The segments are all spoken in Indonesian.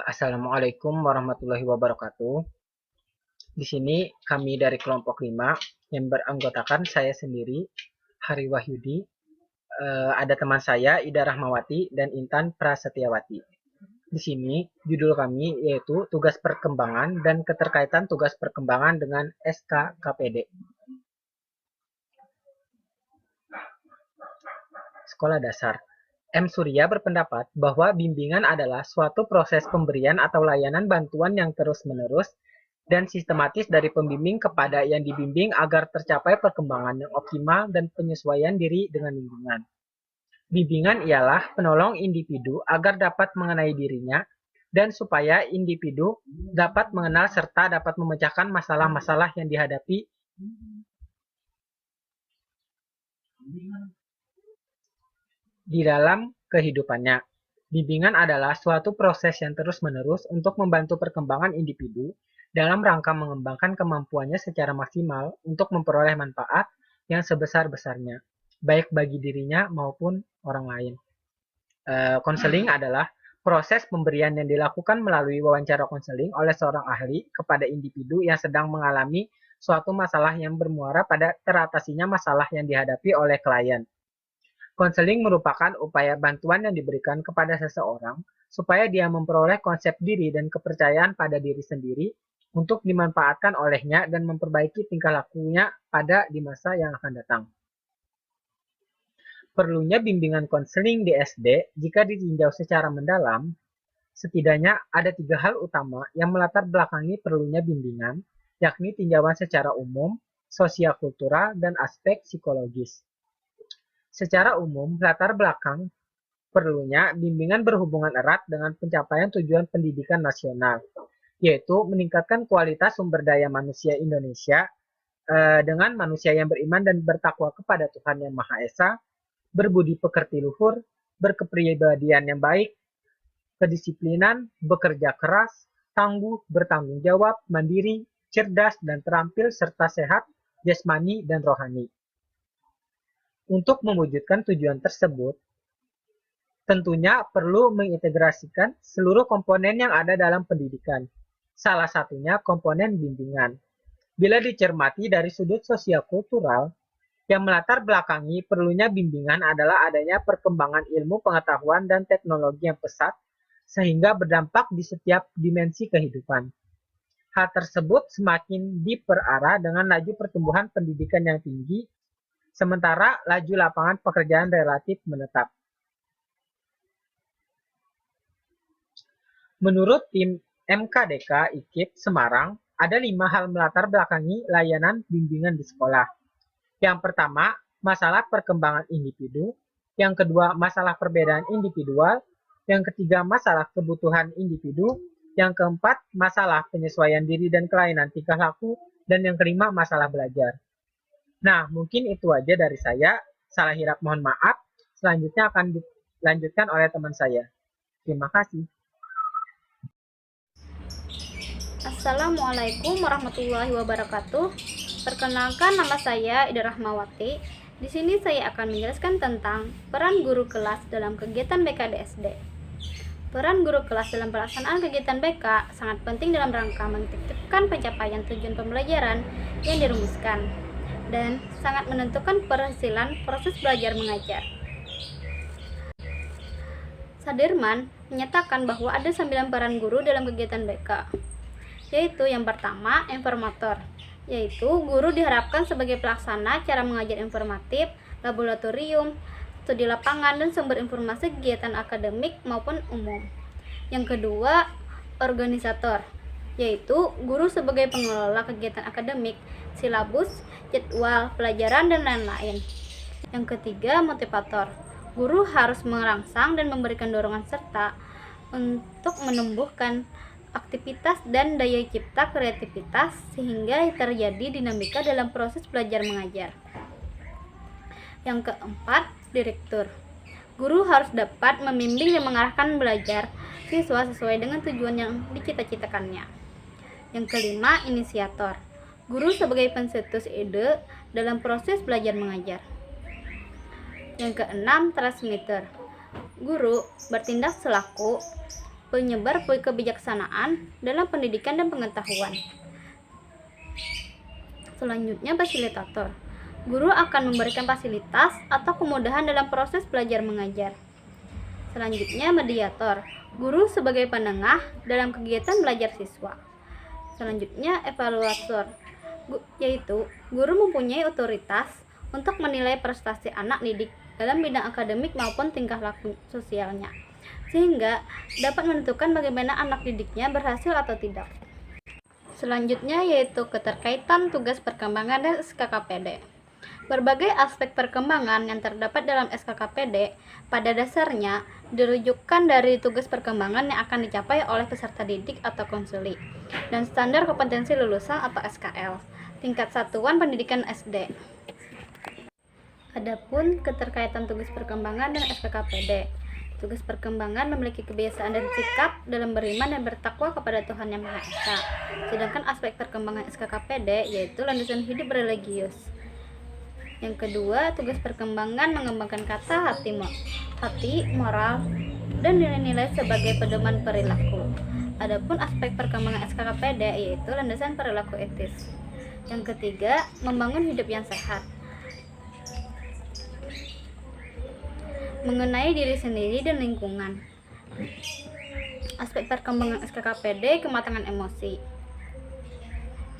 Assalamualaikum warahmatullahi wabarakatuh. Di sini kami dari kelompok 5 yang beranggotakan saya sendiri, Hari Wahyudi, ada teman saya Ida Rahmawati dan Intan Prasetyawati. Di sini judul kami yaitu tugas perkembangan dan keterkaitan tugas perkembangan dengan SKKPD. Sekolah Dasar. M. Surya berpendapat bahwa bimbingan adalah suatu proses pemberian atau layanan bantuan yang terus-menerus dan sistematis dari pembimbing kepada yang dibimbing agar tercapai perkembangan yang optimal dan penyesuaian diri dengan lingkungan. Bimbingan ialah penolong individu agar dapat mengenai dirinya dan supaya individu dapat mengenal serta dapat memecahkan masalah-masalah yang dihadapi di dalam kehidupannya. Bimbingan adalah suatu proses yang terus-menerus untuk membantu perkembangan individu dalam rangka mengembangkan kemampuannya secara maksimal untuk memperoleh manfaat yang sebesar-besarnya, baik bagi dirinya maupun orang lain. Konseling adalah proses pemberian yang dilakukan melalui wawancara konseling oleh seorang ahli kepada individu yang sedang mengalami suatu masalah yang bermuara pada teratasinya masalah yang dihadapi oleh klien. Konseling merupakan upaya bantuan yang diberikan kepada seseorang supaya dia memperoleh konsep diri dan kepercayaan pada diri sendiri untuk dimanfaatkan olehnya dan memperbaiki tingkah lakunya pada di masa yang akan datang. Perlunya bimbingan konseling di SD jika ditinjau secara mendalam, setidaknya ada 3 hal utama yang melatar belakangi perlunya bimbingan, yakni tinjauan secara umum, sosial kultural, dan aspek psikologis. Secara umum, latar belakang perlunya bimbingan berhubungan erat dengan pencapaian tujuan pendidikan nasional, yaitu meningkatkan kualitas sumber daya manusia Indonesia dengan manusia yang beriman dan bertakwa kepada Tuhan Yang Maha Esa, berbudi pekerti luhur, berkepribadian yang baik, kedisiplinan, bekerja keras, tangguh, bertanggung jawab, mandiri, cerdas, dan terampil, serta sehat, jasmani, dan rohani. Untuk mewujudkan tujuan tersebut, tentunya perlu mengintegrasikan seluruh komponen yang ada dalam pendidikan. Salah satunya komponen bimbingan. Bila dicermati dari sudut sosial kultural, yang melatar belakangi perlunya bimbingan adalah adanya perkembangan ilmu pengetahuan dan teknologi yang pesat, sehingga berdampak di setiap dimensi kehidupan. Hal tersebut semakin diperarah dengan laju pertumbuhan pendidikan yang tinggi, sementara laju lapangan pekerjaan relatif menetap. Menurut tim MKDK IKIP Semarang, ada 5 hal melatar belakangi layanan bimbingan di sekolah. Yang pertama, masalah perkembangan individu. Yang kedua, masalah perbedaan individual. Yang ketiga, masalah kebutuhan individu. Yang keempat, masalah penyesuaian diri dan kelainan tingkah laku. Dan yang kelima, masalah belajar. Nah, mungkin itu aja dari saya. Salah hilap mohon maaf. Selanjutnya akan dilanjutkan oleh teman saya. Terima kasih. Assalamualaikum warahmatullahi wabarakatuh. Perkenalkan, nama saya Ida Rahmawati. Di sini saya akan menjelaskan tentang peran guru kelas dalam kegiatan BK di SD. Peran guru kelas dalam pelaksanaan kegiatan BK sangat penting dalam rangka menetapkan pencapaian tujuan pembelajaran yang dirumuskan dan sangat menentukan keberhasilan proses belajar mengajar. Sadirman menyatakan bahwa ada 9 peran guru dalam kegiatan BK, yaitu yang pertama, informator, yaitu guru diharapkan sebagai pelaksana cara mengajar informatif, laboratorium, studi lapangan, dan sumber informasi kegiatan akademik maupun umum. Yang kedua, organisator, yaitu guru sebagai pengelola kegiatan akademik, silabus, jadwal pelajaran, dan lain-lain. Yang ketiga, motivator. Guru harus merangsang dan memberikan dorongan serta untuk menumbuhkan aktivitas dan daya cipta kreativitas sehingga terjadi dinamika dalam proses belajar mengajar. Yang keempat, direktur. Guru harus dapat membimbing dan mengarahkan belajar siswa sesuai dengan tujuan yang dicita-citakannya. Yang kelima, inisiator. Guru sebagai pencetus ide dalam proses belajar mengajar. Yang keenam, transmitter. Guru bertindak selaku penyebar kebijaksanaan dalam pendidikan dan pengetahuan. Selanjutnya, fasilitator. Guru akan memberikan fasilitas atau kemudahan dalam proses belajar mengajar. Selanjutnya, mediator. Guru sebagai penengah dalam kegiatan belajar siswa. Selanjutnya, evaluator, yaitu guru mempunyai otoritas untuk menilai prestasi anak didik dalam bidang akademik maupun tingkah laku sosialnya, sehingga dapat menentukan bagaimana anak didiknya berhasil atau tidak. Selanjutnya yaitu keterkaitan tugas perkembangan dan SKKPD. Berbagai aspek perkembangan yang terdapat dalam SKKPD pada dasarnya dirujukkan dari tugas perkembangan yang akan dicapai oleh peserta didik atau konseli dan standar kompetensi lulusan atau SKL tingkat satuan pendidikan SD. Adapun keterkaitan tugas perkembangan dan SKKPD. Tugas perkembangan memiliki kebiasaan dan sikap dalam beriman dan bertakwa kepada Tuhan Yang Maha Esa. Sedangkan aspek perkembangan SKKPD yaitu landasan hidup religius. Yang kedua, tugas perkembangan mengembangkan kata hati, moral, dan nilai-nilai sebagai pedoman perilaku. Adapun aspek perkembangan SKKPD yaitu landasan perilaku etis. Yang ketiga, membangun hidup yang sehat. Mengenai diri sendiri dan lingkungan. Aspek perkembangan SKKPD, kematangan emosi.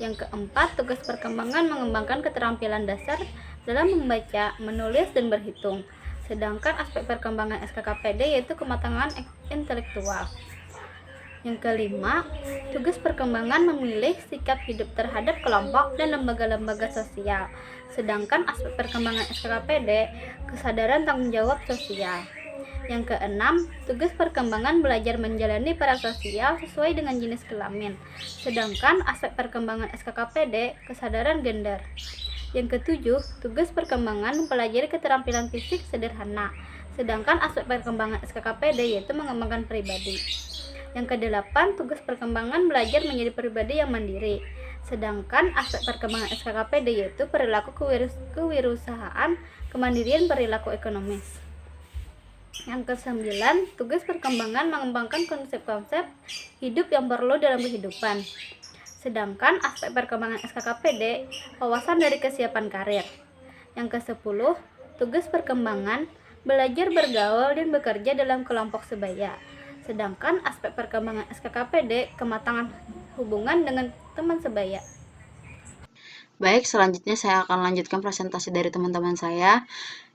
Yang keempat, tugas perkembangan mengembangkan keterampilan dasar dalam membaca, menulis, dan berhitung. Sedangkan aspek perkembangan SKKPD yaitu kematangan intelektual. Yang kelima, tugas perkembangan memilih sikap hidup terhadap kelompok dan lembaga-lembaga sosial. Sedangkan aspek perkembangan SKKPD, kesadaran tanggung jawab sosial. Yang keenam, tugas perkembangan belajar menjalani peran sosial sesuai dengan jenis kelamin. Sedangkan aspek perkembangan SKKPD, kesadaran gender. Yang ketujuh, tugas perkembangan mempelajari keterampilan fisik sederhana. Sedangkan aspek perkembangan SKKPD yaitu mengembangkan pribadi. Yang kedelapan, tugas perkembangan belajar menjadi pribadi yang mandiri. Sedangkan aspek perkembangan SKKPD yaitu perilaku kewirausahaan, kemandirian perilaku ekonomis. Yang kesembilan, tugas perkembangan mengembangkan konsep-konsep hidup yang perlu dalam kehidupan. Sedangkan aspek perkembangan SKKPD, wawasan dari kesiapan karir. Yang ke-10, tugas perkembangan belajar bergaul dan bekerja dalam kelompok sebaya. Sedangkan aspek perkembangan SKKPD, kematangan hubungan dengan teman sebaya. Baik, selanjutnya saya akan lanjutkan presentasi dari teman-teman saya.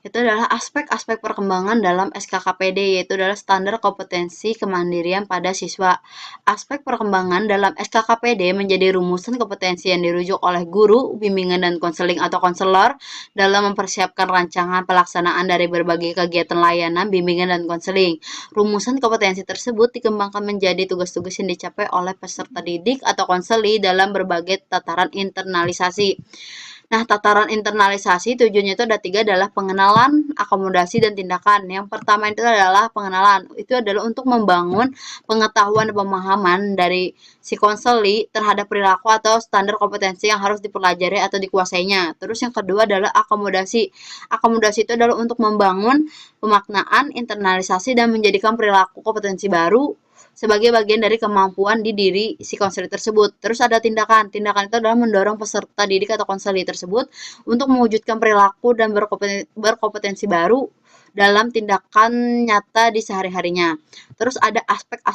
Itu adalah aspek-aspek perkembangan dalam SKKPD, yaitu adalah standar kompetensi kemandirian pada siswa. Aspek perkembangan dalam SKKPD menjadi rumusan kompetensi yang dirujuk oleh guru, bimbingan dan konseling atau konselor dalam mempersiapkan rancangan pelaksanaan dari berbagai kegiatan layanan, bimbingan dan konseling. Rumusan kompetensi tersebut dikembangkan menjadi tugas-tugas yang dicapai oleh peserta didik atau konseli dalam berbagai tataran internalisasi. Nah, tataran internalisasi tujuannya itu ada 3, adalah pengenalan, akomodasi, dan tindakan. Yang pertama itu adalah pengenalan. Itu adalah untuk membangun pengetahuan dan pemahaman dari si konseli terhadap perilaku atau standar kompetensi yang harus dipelajari atau dikuasainya. Terus yang kedua adalah akomodasi. Akomodasi itu adalah untuk membangun pemaknaan, internalisasi, dan menjadikan perilaku kompetensi baru sebagai bagian dari kemampuan di diri si konseli tersebut. Terus ada tindakan. Tindakan itu adalah mendorong peserta didik atau konseli tersebut untuk mewujudkan perilaku dan berkompetensi baru dalam tindakan nyata di sehari-harinya. Terus ada aspek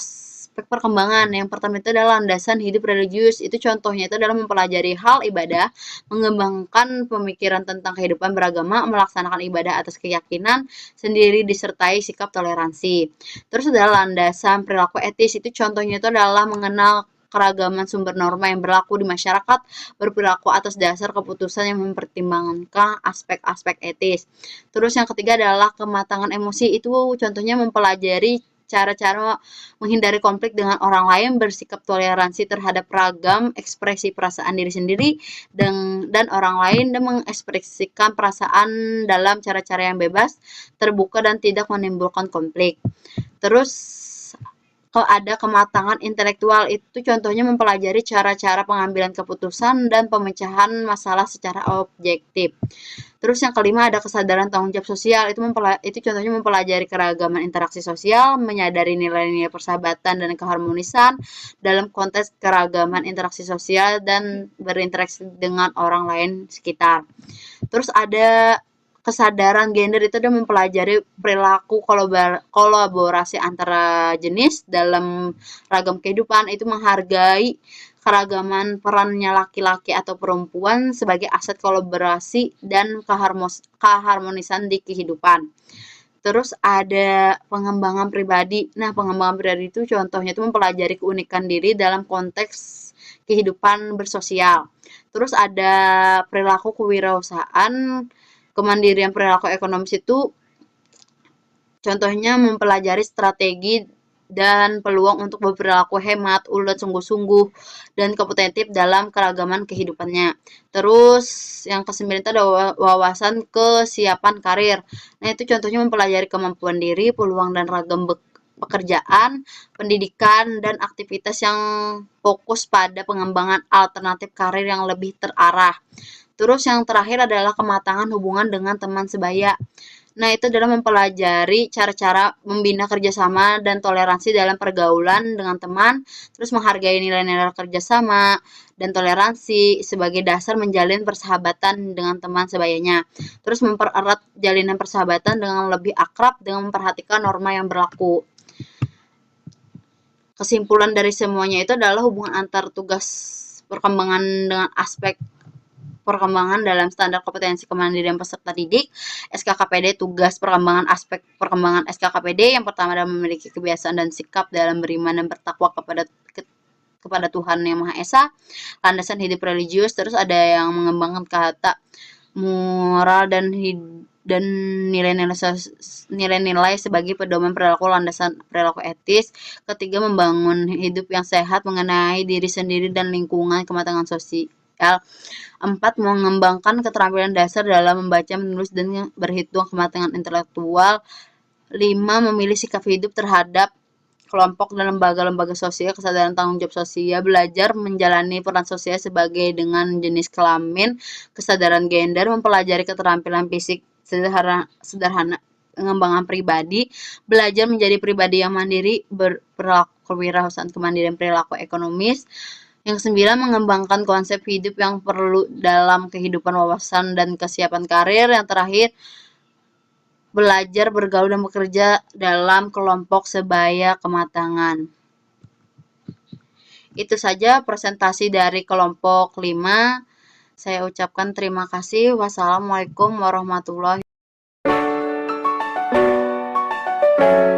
perkembangan. Yang pertama itu adalah landasan hidup religius. Itu contohnya itu adalah mempelajari hal ibadah, mengembangkan pemikiran tentang kehidupan beragama, melaksanakan ibadah atas keyakinan sendiri disertai sikap toleransi. Terus ada landasan perilaku etis. Itu contohnya itu adalah mengenal keragaman sumber norma yang berlaku di masyarakat, berperilaku atas dasar keputusan yang mempertimbangkan aspek-aspek etis. Terus yang ketiga adalah kematangan emosi. Itu contohnya mempelajari cara-cara menghindari konflik dengan orang lain, bersikap toleransi terhadap ragam ekspresi perasaan diri sendiri dan orang lain, dan mengekspresikan perasaan dalam cara-cara yang bebas, terbuka, dan tidak menimbulkan konflik. Terus ada kematangan intelektual. Itu contohnya mempelajari cara-cara pengambilan keputusan dan pemecahan masalah secara objektif. Terus yang kelima ada kesadaran tanggung jawab sosial. Itu contohnya mempelajari keragaman interaksi sosial, menyadari nilai-nilai persahabatan dan keharmonisan dalam konteks keragaman interaksi sosial dan berinteraksi dengan orang lain sekitar. Terus ada kesadaran gender, itu dia mempelajari perilaku kolaborasi antara jenis dalam ragam kehidupan, itu menghargai keragaman perannya laki-laki atau perempuan sebagai aset kolaborasi dan keharmonisan di kehidupan. Terus ada pengembangan pribadi. Nah, pengembangan pribadi itu contohnya itu mempelajari keunikan diri dalam konteks kehidupan bersosial. Terus ada perilaku kewirausahaan, kemandirian perilaku ekonomis itu contohnya mempelajari strategi dan peluang untuk berperilaku hemat, ulet, sungguh-sungguh, dan kompetitif dalam keragaman kehidupannya. Terus yang ke-9 itu ada wawasan kesiapan karir. Nah, itu contohnya mempelajari kemampuan diri, peluang dan ragam pekerjaan, pendidikan, dan aktivitas yang fokus pada pengembangan alternatif karir yang lebih terarah. Terus yang terakhir adalah kematangan hubungan dengan teman sebaya. Nah, itu adalah mempelajari cara-cara membina kerjasama dan toleransi dalam pergaulan dengan teman, terus menghargai nilai-nilai kerjasama dan toleransi sebagai dasar menjalin persahabatan dengan teman sebayanya. Terus mempererat jalinan persahabatan dengan lebih akrab dengan memperhatikan norma yang berlaku. Kesimpulan dari semuanya itu adalah hubungan antar tugas perkembangan dengan aspek perkembangan dalam standar kompetensi kemandirian peserta didik, SKKPD, tugas perkembangan aspek perkembangan SKKPD. Yang pertama adalah memiliki kebiasaan dan sikap dalam beriman dan bertakwa kepada Tuhan Yang Maha Esa, landasan hidup religius. Terus ada yang mengembangkan kata moral dan nilai-nilai sebagai pedoman perilaku, landasan perilaku etis. Ketiga, membangun hidup yang sehat mengenai diri sendiri dan lingkungan, kematangan sosial. 4. Mengembangkan keterampilan dasar dalam membaca, menulis, dan berhitung, kematangan intelektual. 5. Memilih sikap hidup terhadap kelompok dan lembaga-lembaga sosial, kesadaran tanggung jawab sosial, belajar menjalani peran sosial sebagai dengan jenis kelamin, kesadaran gender, mempelajari keterampilan fisik sederhana, pengembangan pribadi, belajar menjadi pribadi yang mandiri, berperilaku kewirausahaan, kemandirian perilaku ekonomis. Yang 9, mengembangkan konsep hidup yang perlu dalam kehidupan, wawasan dan kesiapan karir. Yang terakhir, belajar bergaul dan bekerja dalam kelompok sebaya kematangan. Itu saja presentasi dari kelompok 5. Saya ucapkan terima kasih. Wassalamualaikum warahmatullahi wabarakatuh.